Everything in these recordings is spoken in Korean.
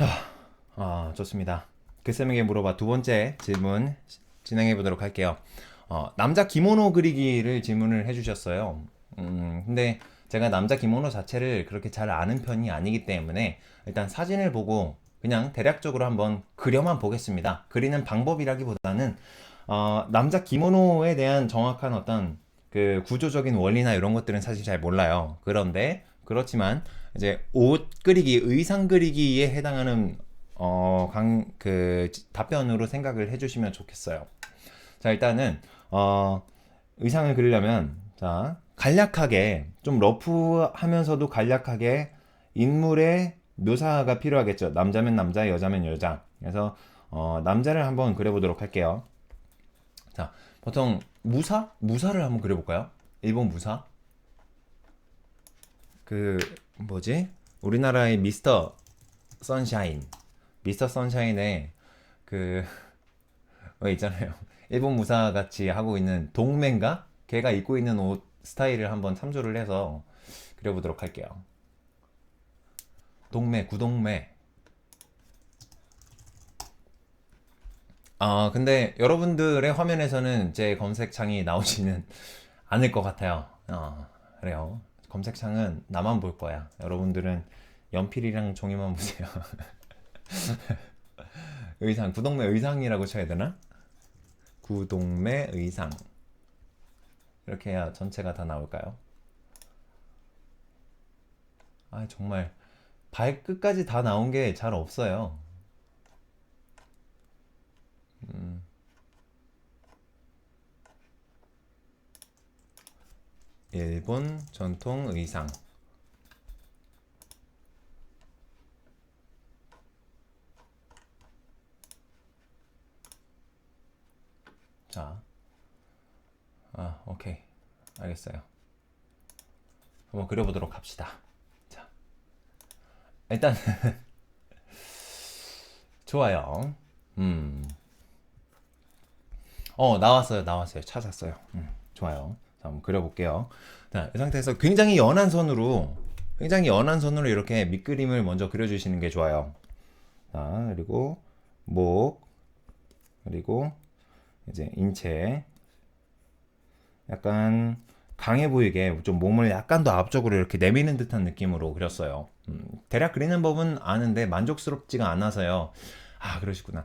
자, 좋습니다. 글쌤에게 물어봐 두 번째 질문 진행해 보도록 할게요. 남자 기모노 그리기를 질문을 해주셨어요. 근데 제가 남자 기모노 자체를 그렇게 잘 아는 편이 아니기 때문에 일단 사진을 보고 그냥 대략적으로 한번 그려만 보겠습니다. 그리는 방법이라기보다는 남자 기모노에 대한 정확한 어떤 그 구조적인 원리나 이런 것들은 사실 잘 몰라요. 그런데 그렇지만 이제 옷 그리기, 의상 그리기에 해당하는 답변으로 생각을 해주시면 좋겠어요. 자, 일단은 의상을 그리려면 자 간략하게 좀 러프하면서도 간략하게 인물의 묘사가 필요하겠죠. 남자면 남자, 여자면 여자. 그래서 남자를 한번 그려보도록 할게요. 자, 보통 무사를 한번 그려볼까요? 일본 무사. 그 뭐지? 우리나라의 선샤인, 미스터 선샤인의 그 있잖아요. 일본 무사 같이 하고 있는 동맹가? 걔가 입고 있는 옷 스타일을 한번 참조를 해서 그려보도록 할게요. 동매, 구동매. 근데 여러분들의 화면에서는 제 검색창이 나오지는 않을 것 같아요. 그래요. 검색창은 나만 볼 거야. 여러분들은 연필이랑 종이만 보세요. 의상, 구동매 의상이라고 쳐야 되나? 구동매 의상. 이렇게 해야 전체가 다 나올까요? 정말 발끝까지 다 나온 게 잘 없어요. 일본 전통 의상. 자, 오케이. 알겠어요. 한번 그려보도록 합시다. 자, 일단, 좋아요. 나왔어요. 찾았어요. 좋아요. 자, 한번 그려볼게요. 자, 이 상태에서 굉장히 연한 선으로 이렇게 밑그림을 먼저 그려주시는 게 좋아요. 자, 그리고 목, 그리고 이제 인체, 약간 강해 보이게 좀 몸을 약간 더 앞쪽으로 이렇게 내미는 듯한 느낌으로 그렸어요. 대략 그리는 법은 아는데 만족스럽지가 않아서요. 그러시구나.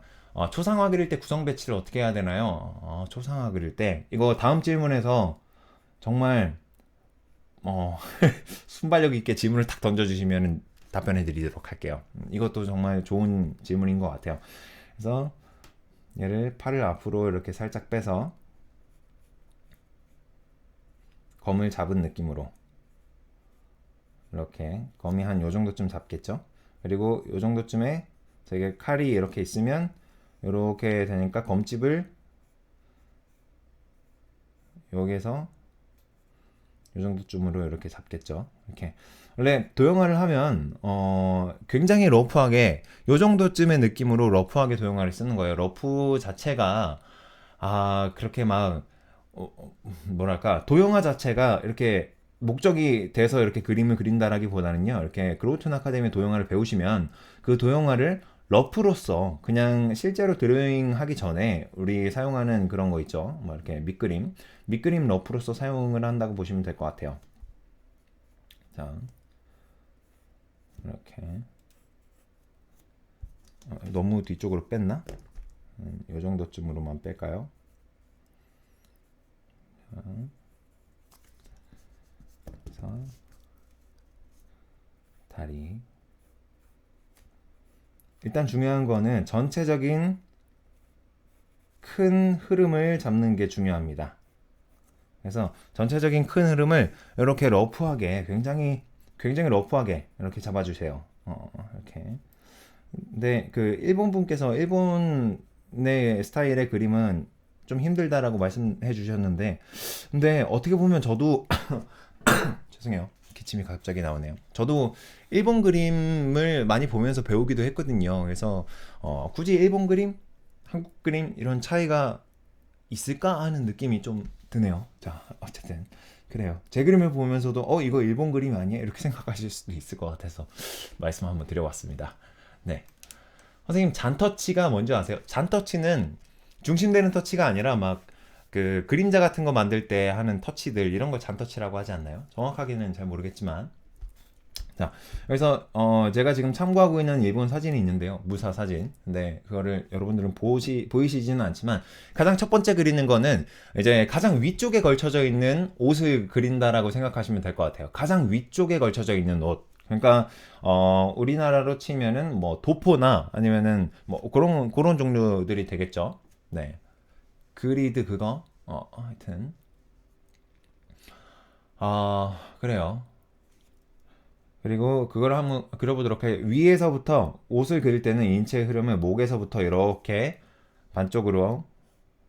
초상화 그릴 때 구성 배치를 어떻게 해야 되나요? 초상화 그릴 때 이거 다음 질문에서 정말 순발력 있게 질문을 탁 던져주시면 답변해 드리도록 할게요. 이것도 정말 좋은 질문인 것 같아요. 그래서 얘를 팔을 앞으로 이렇게 살짝 빼서 검을 잡은 느낌으로 이렇게 검이 한 요 정도쯤 잡겠죠. 그리고 요 정도쯤에 되게 칼이 이렇게 있으면 이렇게 되니까 검집을 여기에서 요 정도쯤으로 이렇게 잡겠죠. 이렇게 원래 도형화를 하면 굉장히 러프하게 요 정도쯤의 느낌으로 러프하게 도형화를 쓰는 거예요. 러프 자체가 그렇게 막 뭐랄까 도형화 자체가 이렇게 목적이 돼서 이렇게 그림을 그린다라기보다는요, 이렇게 그로톤 아카데미 도형화를 배우시면 그 도형화를 러프로서 그냥 실제로 드로잉 하기 전에 우리 사용하는 그런 거 있죠. 뭐 이렇게 밑그림 러프로서 사용을 한다고 보시면 될 것 같아요. 자, 이렇게 너무 뒤쪽으로 뺐나? 이 정도쯤으로만 뺄까요? 자, 다리. 일단 중요한 거는 전체적인 큰 흐름을 잡는 게 중요합니다. 그래서 전체적인 큰 흐름을 이렇게 러프하게, 굉장히 러프하게 이렇게 잡아주세요. 이렇게. 근데 그 일본 분께서 일본의 스타일의 그림은 좀 힘들다라고 말씀해 주셨는데, 근데 어떻게 보면 저도 죄송해요. 기침이 갑자기 나오네요. 저도 일본 그림을 많이 보면서 배우기도 했거든요. 그래서 굳이 일본 그림, 한국 그림 이런 차이가 있을까 하는 느낌이 좀 드네요. 자, 어쨌든 그래요. 제 그림을 보면서도 이거 일본 그림 아니야? 이렇게 생각하실 수도 있을 것 같아서 말씀 한번 드려봤습니다. 네. 선생님 잔터치가 뭔지 아세요? 잔터치는 중심되는 터치가 아니라 막 그 그림자 같은 거 만들 때 하는 터치들 이런 걸 잔터치라고 하지 않나요? 정확하게는 잘 모르겠지만 자, 그래서 제가 지금 참고하고 있는 일본 사진이 있는데요. 무사 사진. 근데 그거를 여러분들은 보이시지는 않지만 가장 첫 번째 그리는 거는 이제 가장 위쪽에 걸쳐져 있는 옷을 그린다라고 생각하시면 될 것 같아요. 가장 위쪽에 걸쳐져 있는 옷. 그러니까 우리나라로 치면은 뭐 도포나 아니면은 뭐 그런 종류들이 되겠죠. 네. 그리드 그거. 하여튼 그래요. 그리고 그걸 한번 그려보도록 해. 위에서부터 옷을 그릴 때는 인체의 흐름을 목에서부터 이렇게 반쪽으로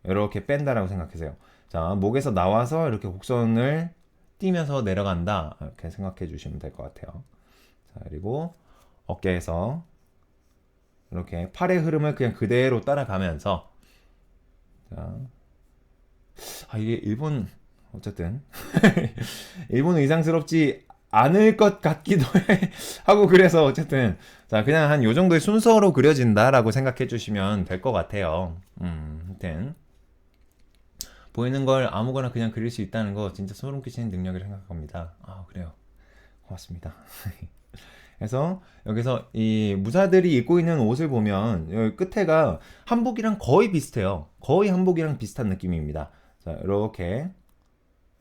이렇게 뺀다라고 생각하세요. 자, 목에서 나와서 이렇게 곡선을 띄면서 내려간다. 이렇게 생각해 주시면 될 것 같아요. 자, 그리고 어깨에서 이렇게 팔의 흐름을 그냥 그대로 따라가면서 자, 이게 일본 어쨌든 일본 의상스럽지 않을 것 같기도 하고 그래서 어쨌든 자 그냥 한 요 정도의 순서로 그려진다라고 생각해 주시면 될 것 같아요. 하여튼 보이는 걸 아무거나 그냥 그릴 수 있다는 거 진짜 소름 끼치는 능력이라 생각합니다. 그래요. 고맙습니다. 그래서 여기서 이 무사들이 입고 있는 옷을 보면 여기 끝에가 한복이랑 거의 비슷해요. 거의 한복이랑 비슷한 느낌입니다. 자 이렇게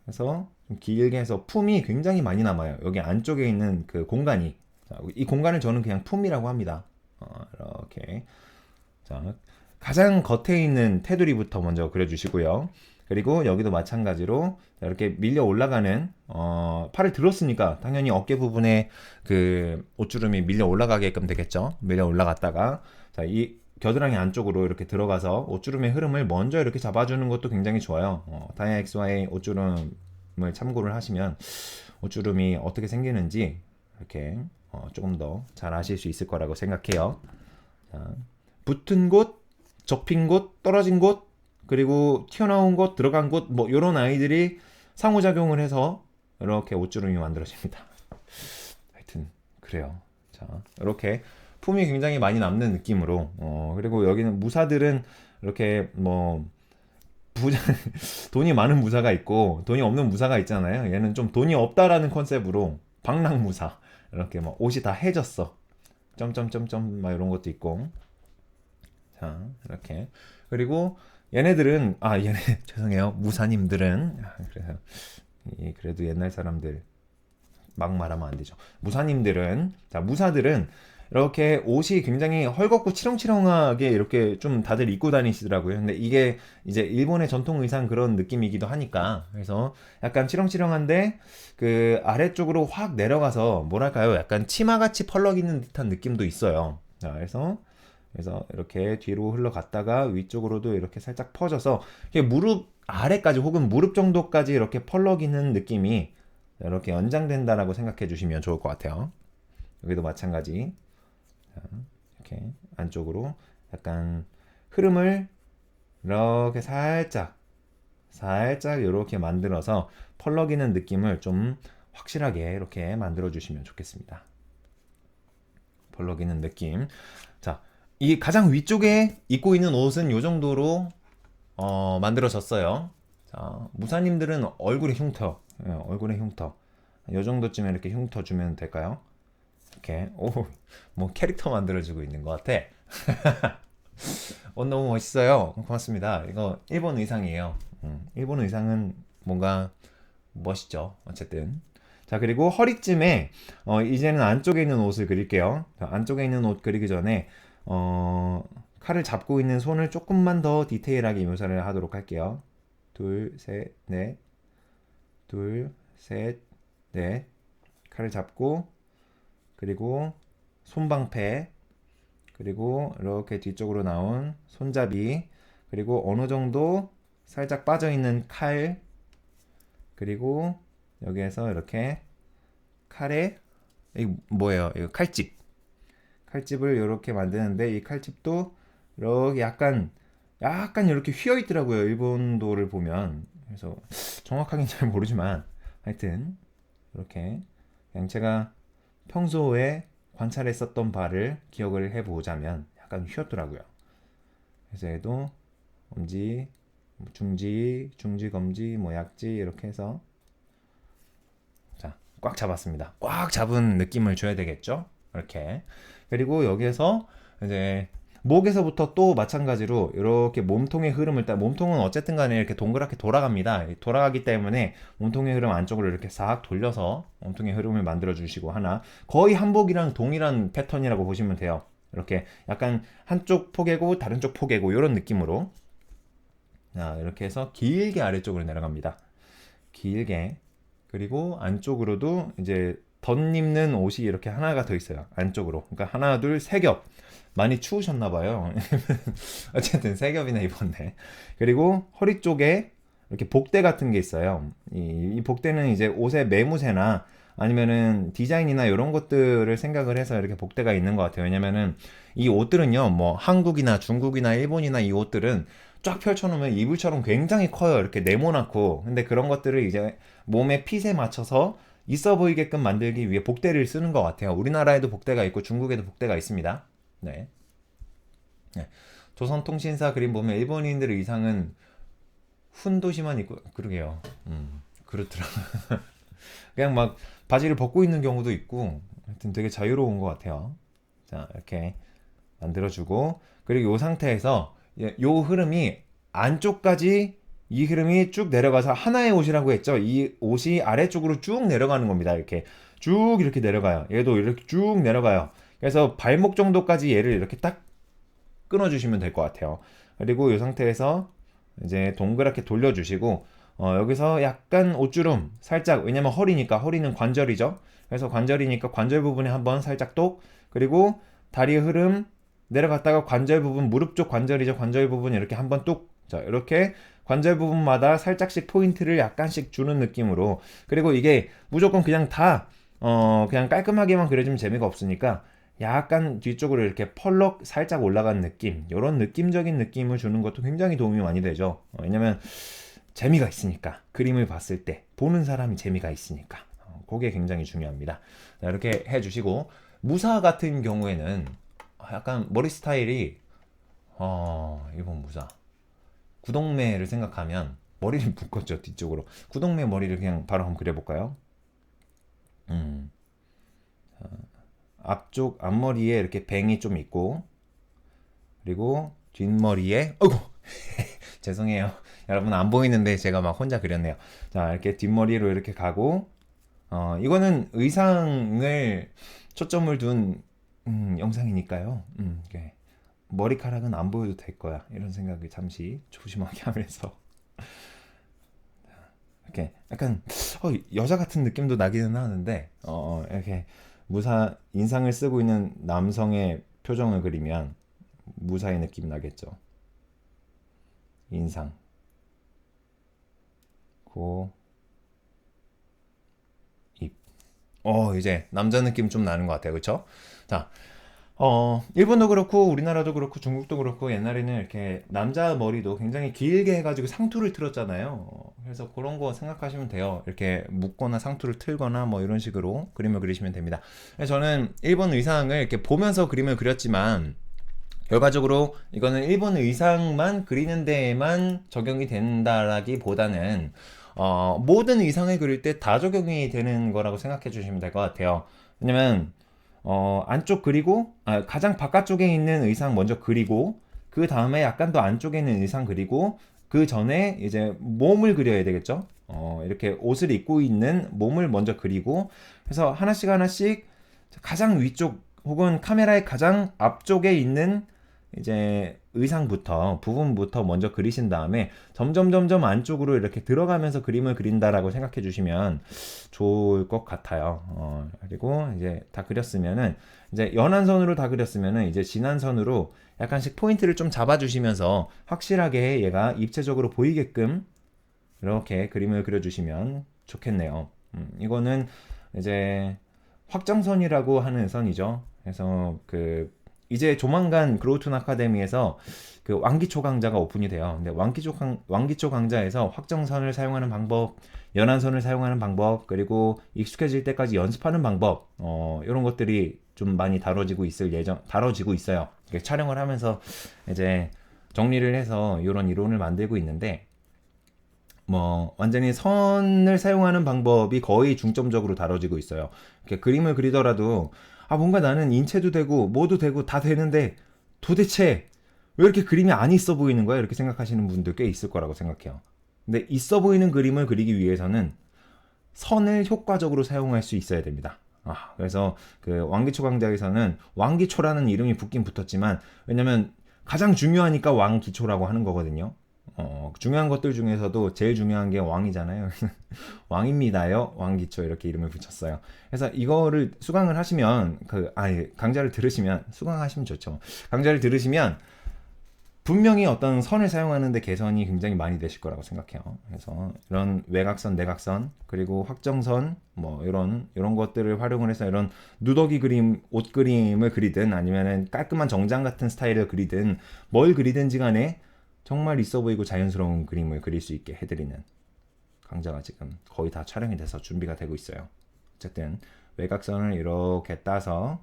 해서 좀 길게 해서 품이 굉장히 많이 남아요. 여기 안쪽에 있는 그 공간이. 자, 이 공간을 저는 그냥 품이라고 합니다. 이렇게. 자, 가장 겉에 있는 테두리부터 먼저 그려주시고요. 그리고 여기도 마찬가지로 이렇게 밀려 올라가는 팔을 들었으니까 당연히 어깨 부분에 그 옷주름이 밀려 올라가게끔 되겠죠. 밀려 올라갔다가 자, 이 겨드랑이 안쪽으로 이렇게 들어가서 옷주름의 흐름을 먼저 이렇게 잡아주는 것도 굉장히 좋아요. 다이아 XY 옷주름을 참고를 하시면 옷주름이 어떻게 생기는지 이렇게 조금 더 잘 아실 수 있을 거라고 생각해요. 자, 붙은 곳, 접힌 곳, 떨어진 곳, 그리고 튀어나온 곳, 들어간 곳, 뭐 이런 아이들이 상호작용을 해서 이렇게 옷주름이 만들어집니다. 하여튼 그래요. 자, 이렇게 품이 굉장히 많이 남는 느낌으로 그리고 여기는 무사들은 이렇게 뭐 부자 돈이 많은 무사가 있고 돈이 없는 무사가 있잖아요. 얘는 좀 돈이 없다라는 컨셉으로 방랑무사 이렇게 뭐 옷이 다 해졌어 점점점점 막 이런 것도 있고 자 이렇게 그리고 얘네들은 얘네 죄송해요 무사님들은 그래도 옛날 사람들 막 말하면 안 되죠. 무사들은 이렇게 옷이 굉장히 헐겁고 치렁치렁하게 이렇게 좀 다들 입고 다니시더라고요. 근데 이게 이제 일본의 전통 의상 그런 느낌이기도 하니까 그래서 약간 치렁치렁한데 그 아래쪽으로 확 내려가서 뭐랄까요? 약간 치마같이 펄럭이는 듯한 느낌도 있어요. 자, 그래서 이렇게 뒤로 흘러갔다가 위쪽으로도 이렇게 살짝 퍼져서 무릎 아래까지 혹은 무릎 정도까지 이렇게 펄럭이는 느낌이 이렇게 연장된다라고 생각해 주시면 좋을 것 같아요. 여기도 마찬가지. 자, 이렇게 안쪽으로 약간 흐름을 이렇게 살짝 이렇게 만들어서 펄럭이는 느낌을 좀 확실하게 이렇게 만들어 주시면 좋겠습니다. 펄럭이는 느낌. 자, 이 가장 위쪽에 입고 있는 옷은 이 정도로 만들어졌어요. 자, 무사님들은 얼굴에 흉터, 이 정도쯤에 이렇게 흉터 주면 될까요? 이렇게 뭐 캐릭터 만들어주고 있는 것 같아. 너무 멋있어요. 고맙습니다. 이거 일본 의상이에요. 일본 의상은 뭔가 멋있죠. 어쨌든. 자 그리고 허리쯤에 이제는 안쪽에 있는 옷을 그릴게요. 자, 안쪽에 있는 옷 그리기 전에 칼을 잡고 있는 손을 조금만 더 디테일하게 묘사를 하도록 할게요. 둘, 셋, 넷. 둘, 셋, 넷. 칼을 잡고 그리고 손방패 그리고 이렇게 뒤쪽으로 나온 손잡이 그리고 어느 정도 살짝 빠져있는 칼 그리고 여기에서 이렇게 칼에 이거 뭐예요? 이거 칼집을 이렇게 만드는데 이 칼집도 이렇게 약간 이렇게 휘어 있더라고요. 일본도를 보면 그래서 정확하게는 잘 모르지만 하여튼 이렇게 그냥 제가 평소에 관찰했었던 바를 기억을 해보자면 약간 휘었더라고요. 그래서 얘도 엄지, 중지, 중지검지, 뭐 약지 이렇게 해서 자, 꽉 잡았습니다. 꽉 잡은 느낌을 줘야 되겠죠? 이렇게. 그리고 여기에서 이제 목에서부터 또 마찬가지로 이렇게 몸통의 흐름을 몸통은 어쨌든 간에 이렇게 동그랗게 돌아갑니다. 돌아가기 때문에 몸통의 흐름 안쪽으로 이렇게 싹 돌려서 몸통의 흐름을 만들어 주시고 하나 거의 한복이랑 동일한 패턴이라고 보시면 돼요. 이렇게 약간 한쪽 포개고 다른 쪽 포개고 이런 느낌으로 자, 이렇게 해서 길게 아래쪽으로 내려갑니다. 길게. 그리고 안쪽으로도 이제 덧입는 옷이 이렇게 하나가 더 있어요. 안쪽으로. 그러니까 하나, 둘, 세 겹. 많이 추우셨나 봐요. 어쨌든 세 겹이나 입었네. 그리고 허리 쪽에 이렇게 복대 같은 게 있어요. 이 복대는 이제 옷의 매무새나 아니면은 디자인이나 이런 것들을 생각을 해서 이렇게 복대가 있는 것 같아요. 왜냐면은 이 옷들은요, 뭐 한국이나 중국이나 일본이나 이 옷들은 쫙 펼쳐놓으면 이불처럼 굉장히 커요. 이렇게 네모나고. 근데 그런 것들을 이제 몸의 핏에 맞춰서 있어 보이게끔 만들기 위해 복대를 쓰는 것 같아요. 우리나라에도 복대가 있고 중국에도 복대가 있습니다. 네. 네. 조선통신사 그림 보면 일본인들의 의상은 훈도시만 입고 그러게요. 그렇더라. 그냥 막 바지를 벗고 있는 경우도 있고 하여튼 되게 자유로운 것 같아요. 자 이렇게 만들어주고 그리고 이 상태에서 요 흐름이 안쪽까지 이 흐름이 쭉 내려가서 하나의 옷이라고 했죠. 이 옷이 아래쪽으로 쭉 내려가는 겁니다. 이렇게 쭉 이렇게 내려가요. 얘도 이렇게 쭉 내려가요. 그래서 발목 정도까지 얘를 이렇게 딱 끊어주시면 될 것 같아요. 그리고 이 상태에서 이제 동그랗게 돌려주시고 여기서 약간 옷주름 살짝 왜냐면 허리니까 허리는 관절이죠. 그래서 관절이니까 관절 부분에 한번 살짝 똑 그리고 다리의 흐름 내려갔다가 관절 부분 무릎 쪽 관절이죠. 관절 부분 이렇게 한번 뚝 자 이렇게 관절 부분마다 살짝씩 포인트를 약간씩 주는 느낌으로 그리고 이게 무조건 그냥 다 그냥 깔끔하게만 그려주면 재미가 없으니까 약간 뒤쪽으로 이렇게 펄럭 살짝 올라간 느낌 이런 느낌적인 느낌을 주는 것도 굉장히 도움이 많이 되죠. 왜냐면 재미가 있으니까 그림을 봤을 때 보는 사람이 재미가 있으니까 그게 굉장히 중요합니다. 자, 이렇게 해주시고 무사 같은 경우에는 약간 머리 스타일이 일본 무사 구동매를 생각하면 머리를 묶었죠. 뒤쪽으로 구동매 머리를 그냥 바로 한번 그려볼까요? 앞쪽 앞머리에 이렇게 뱅이 좀 있고 그리고 뒷머리에 어이구 죄송해요 여러분 안 보이는데 제가 막 혼자 그렸네요. 자 이렇게 뒷머리로 이렇게 가고 이거는 의상을 초점을 둔 영상이니까요. 머리카락은 안 보여도 될 거야 이런 생각을 잠시 조심하게 하면서 이렇게 약간 여자 같은 느낌도 나기는 하는데 이렇게 무사 인상을 쓰고 있는 남성의 표정을 그리면 무사의 느낌 나겠죠. 인상 코 입 이제 남자 느낌 좀 나는 것 같아요. 그쵸? 자 일본도 그렇고 우리나라도 그렇고 중국도 그렇고 옛날에는 이렇게 남자 머리도 굉장히 길게 해가지고 상투를 틀었잖아요. 그래서 그런 거 생각하시면 돼요. 이렇게 묶거나 상투를 틀거나 뭐 이런 식으로 그림을 그리시면 됩니다. 저는 일본 의상을 이렇게 보면서 그림을 그렸지만 결과적으로 이거는 일본 의상만 그리는 데에만 적용이 된다라기보다는 모든 의상을 그릴 때 다 적용이 되는 거라고 생각해 주시면 될 것 같아요. 왜냐면 안쪽 그리고 가장 바깥쪽에 있는 의상 먼저 그리고 그 다음에 약간 더 안쪽에 있는 의상 그리고 그 전에 이제 몸을 그려야 되겠죠. 이렇게 옷을 입고 있는 몸을 먼저 그리고 그래서 하나씩 하나씩 가장 위쪽 혹은 카메라의 가장 앞쪽에 있는 이제 의상부터 부분부터 먼저 그리신 다음에 점점 안쪽으로 이렇게 들어가면서 그림을 그린다라고 생각해 주시면 좋을 것 같아요. 그리고 이제 다 그렸으면은 이제 연한 선으로 다 그렸으면은 이제 진한 선으로 약간씩 포인트를 좀 잡아 주시면서 확실하게 얘가 입체적으로 보이게끔 이렇게 그림을 그려 주시면 좋겠네요. 이거는 이제 확정선이라고 하는 선이죠. 그래서 이제 조만간 그로우툰 아카데미에서 그 왕기초 강좌가 오픈이 돼요. 근데 왕기초 강좌에서 확정선을 사용하는 방법, 연한선을 사용하는 방법, 그리고 익숙해질 때까지 연습하는 방법, 이런 것들이 좀 많이 다뤄지고 있어요. 촬영을 하면서 이제 정리를 해서 이런 이론을 만들고 있는데, 뭐 완전히 선을 사용하는 방법이 거의 중점적으로 다뤄지고 있어요. 이렇게 그림을 그리더라도 뭔가 나는 인체도 되고 뭐도 되고 다 되는데 도대체 왜 이렇게 그림이 안 있어 보이는 거야? 이렇게 생각하시는 분들 꽤 있을 거라고 생각해요. 근데 있어 보이는 그림을 그리기 위해서는 선을 효과적으로 사용할 수 있어야 됩니다. 그래서 그 왕기초 강좌에서는 왕기초라는 이름이 붙긴 붙었지만, 왜냐면 가장 중요하니까 왕기초라고 하는 거거든요. 중요한 것들 중에서도 제일 중요한 게 왕이잖아요. 왕입니다요. 왕기초 이렇게 이름을 붙였어요. 그래서 이거를 수강을 하시면 강좌를 들으시면, 수강하시면 좋죠. 강좌를 들으시면 분명히 어떤 선을 사용하는데 개선이 굉장히 많이 되실 거라고 생각해요. 그래서 이런 외곽선, 내곽선, 그리고 확정선, 뭐 이런 것들을 활용을 해서 이런 누더기 그림, 옷 그림을 그리든 아니면은 깔끔한 정장 같은 스타일을 그리든 뭘 그리든지 간에 정말 있어 보이고 자연스러운 그림을 그릴 수 있게 해드리는 강좌가 지금 거의 다 촬영이 돼서 준비가 되고 있어요. 어쨌든 외곽선을 이렇게 따서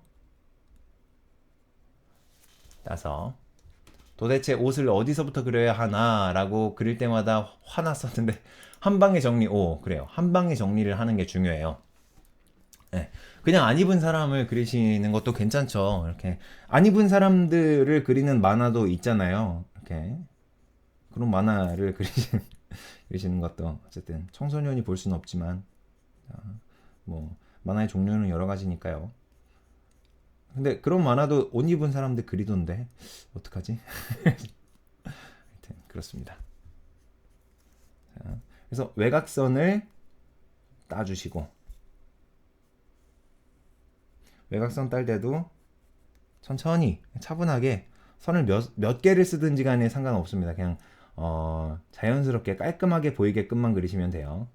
도대체 옷을 어디서부터 그려야 하나라고 그릴 때마다 화났었는데, 한 방에 정리, 그래요. 한 방에 정리를 하는 게 중요해요. 네. 그냥 안 입은 사람을 그리시는 것도 괜찮죠. 이렇게 안 입은 사람들을 그리는 만화도 있잖아요. 이렇게 그런 만화를 그리시는 것도 어쨌든 청소년이 볼 수는 없지만, 뭐 만화의 종류는 여러 가지니까요. 근데 그런 만화도 옷 입은 사람들 그리던데 어떡하지? 하여튼 그렇습니다. 자, 그래서 외곽선을 따주시고, 외곽선 딸 때도 천천히 차분하게 선을 몇 개를 쓰든지 간에 상관없습니다. 그냥 자연스럽게 깔끔하게 보이게끔만 그리시면 돼요.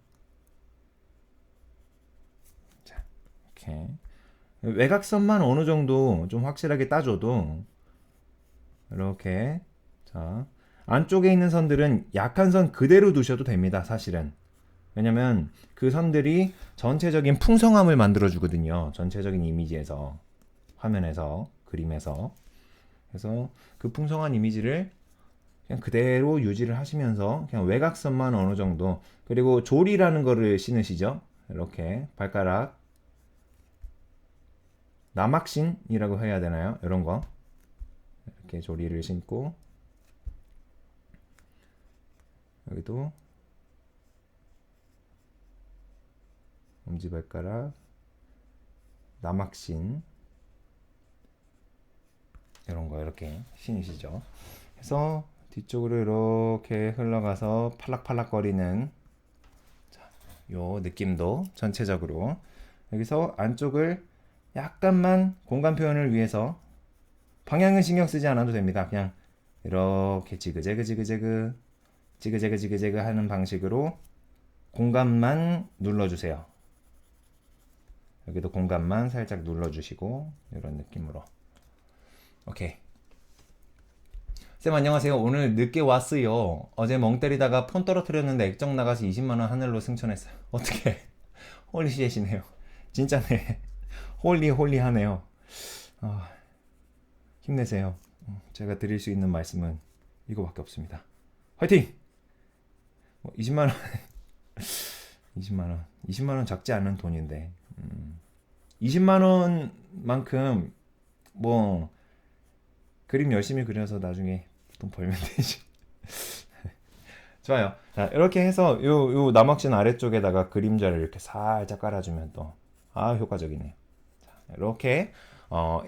자, 이렇게 외곽선만 어느 정도 좀 확실하게 따줘도 이렇게, 자, 안쪽에 있는 선들은 약한 선 그대로 두셔도 됩니다. 사실은. 왜냐면 그 선들이 전체적인 풍성함을 만들어 주거든요. 전체적인 이미지에서, 화면에서, 그림에서. 그래서 그 풍성한 이미지를 그냥 그대로 유지를 하시면서 그냥 외곽선만 어느 정도, 그리고 조리라는 거를 신으시죠. 이렇게 발가락, 나막신이라고 해야 되나요? 이런 거 이렇게 조리를 신고, 여기도 엄지발가락, 나막신 이런 거 이렇게 신으시죠. 그래서 뒤쪽으로 이렇게 흘러가서 팔락팔락거리는 요 느낌도 전체적으로, 여기서 안쪽을 약간만 공간 표현을 위해서 방향은 신경 쓰지 않아도 됩니다. 그냥 이렇게 지그재그 하는 방식으로 공간만 눌러주세요. 여기도 공간만 살짝 눌러주시고, 이런 느낌으로. 오케이. 쌤 안녕하세요. 오늘 늦게 왔어요. 어제 멍 때리다가 폰 떨어뜨렸는데 액정 나가서 20만원 하늘로 승천했어요. 어떻게? 홀리시시네요. 진짜네. 홀리하네요. 힘내세요. 제가 드릴 수 있는 말씀은 이거밖에 없습니다. 화이팅! 20만원 20만원 작지 않은 돈인데, 20만원만큼 뭐 그림 열심히 그려서 나중에 돈 벌면 되지. 좋아요. 자, 이렇게 해서 요 나막신 아래쪽에다가 그림자를 이렇게 살짝 깔아주면 또 효과적이네요. 자, 이렇게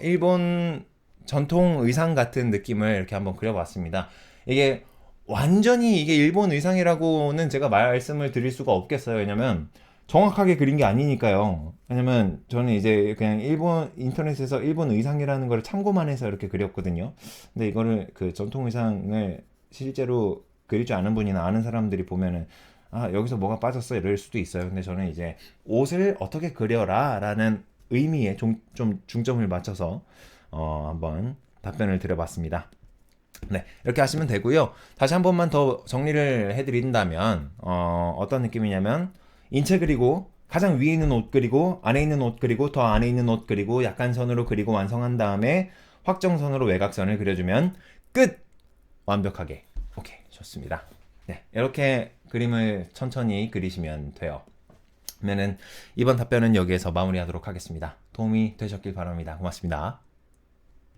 일본 전통 의상 같은 느낌을 이렇게 한번 그려봤습니다. 이게 완전히 이게 일본 의상이라고는 제가 말씀을 드릴 수가 없겠어요. 왜냐면 정확하게 그린 게 아니니까요. 왜냐면 저는 이제 그냥 인터넷에서 일본 의상이라는 걸 참고만 해서 이렇게 그렸거든요. 근데 이거를 그 전통 의상을 실제로 그릴 줄 아는 분이나 아는 사람들이 보면은 여기서 뭐가 빠졌어 이럴 수도 있어요. 근데 저는 이제 옷을 어떻게 그려라 라는 의미에 좀 중점을 맞춰서 한번 답변을 드려봤습니다. 네, 이렇게 하시면 되고요. 다시 한 번만 더 정리를 해드린다면 어떤 느낌이냐면, 인체 그리고 가장 위에 있는 옷 그리고 안에 있는 옷 그리고 더 안에 있는 옷 그리고 약간선으로 그리고 완성한 다음에 확정선으로 외곽선을 그려주면 끝! 완벽하게. 오케이, 좋습니다. 네, 이렇게 그림을 천천히 그리시면 돼요. 그러면은 이번 답변은 여기에서 마무리하도록 하겠습니다. 도움이 되셨길 바랍니다. 고맙습니다.